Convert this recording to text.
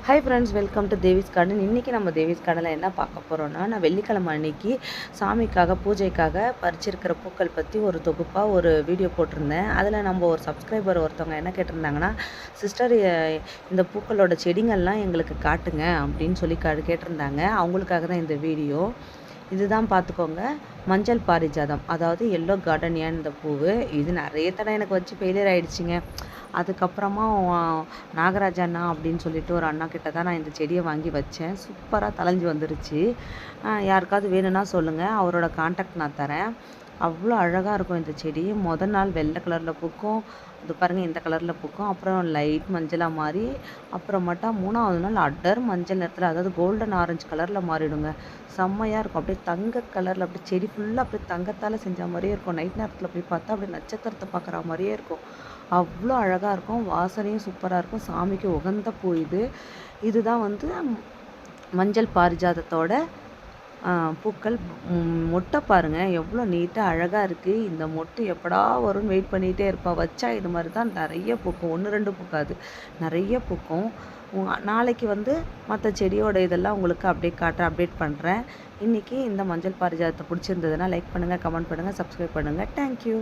Hi friends, welcome to Devi's garden. இன்றைக்கி நம்ம தேவிஸ் கார்டனில் என்ன பார்க்க போகிறோன்னா, நான் வெள்ளிக்கிழமை அன்னைக்கு சாமிக்காக பூஜைக்காக பறிச்சிருக்கிற பூக்கள் பற்றி ஒரு தொகுப்பாக ஒரு வீடியோ போட்டிருந்தேன். அதில் நம்ம ஒரு சப்ஸ்கிரைபர் ஒருத்தவங்க என்ன கேட்டிருந்தாங்கன்னா, சிஸ்டர் இந்த பூக்களோட செடிங்கள்லாம் எங்களுக்கு காட்டுங்க அப்படின்னு சொல்லி கேட்டிருந்தாங்க. அவங்களுக்காக தான் இந்த வீடியோ. இதுதான் பார்த்துக்கோங்க, மஞ்சள் பாரிஜாதம், அதாவது எல்லோ கார்டனியான் இந்த பூவு. இது நிறைய தடவை எனக்கு வச்சு ஃபெயிலியர் ஆகிடுச்சிங்க. அதுக்கப்புறமா நாகராஜ அண்ணா அப்படின்னு சொல்லிட்டு ஒரு அண்ணா கிட்ட தான் நான் இந்த செடியை வாங்கி வச்சேன். சூப்பராக தளைஞ்சி வந்துருச்சு. யாருக்காவது வேணும்னா சொல்லுங்கள், அவரோட கான்டாக்ட் நான் தரேன். அவ்வளோ அழகாக இருக்கும் இந்த செடி. முதல் நாள் வெள்ளை கலரில் பூக்கும், இது பாருங்கள் இந்த கலரில் பூக்கும், அப்புறம் லைட் மஞ்சளாக மாறி அப்புறமேட்டா 3ஆவது நாள் அடர் மஞ்சள் நிறத்தில், அதாவது கோல்டன் ஆரஞ்சு கலரில் மாறிடுங்க. செம்மையாக இருக்கும். அப்படியே தங்க கலரில், அப்படியே செடி ஃபுல்லாக அப்படியே தங்கத்தால் செஞ்ச மாதிரியே இருக்கும். நைட் நேரத்தில் போய் பார்த்தா அப்படியே நட்சத்திரத்தை பார்க்குற மாதிரியே இருக்கும். அவ்வளோ அழகாக இருக்கும். வாசனையும் சூப்பராக இருக்கும். சாமிக்கு உகந்த பூ இது. இதுதான் மஞ்சள் பாரிஜாதத்தோட பூக்கள். மொட்டை பாருங்கள் எவ்வளோ நீட்டாக அழகாக இருக்குது. இந்த மொட்டு எப்படா வரும்னு வெயிட் பண்ணிகிட்டே இருப்பா. வச்சா இது மாதிரி தான் நிறைய பூக்கும். 1 2 பூக்காது, நிறைய பூக்கும். நாளைக்கு மற்ற செடியோட இதெல்லாம் உங்களுக்கு அப்டேட் பண்ணுறேன். இன்றைக்கி இந்த மஞ்சள் பாரிஜாதத்தை பிடிச்சிருந்ததுன்னா லைக் பண்ணுங்கள், கமெண்ட் பண்ணுங்கள், சப்ஸ்கிரைப் பண்ணுங்கள். தேங்க்யூ.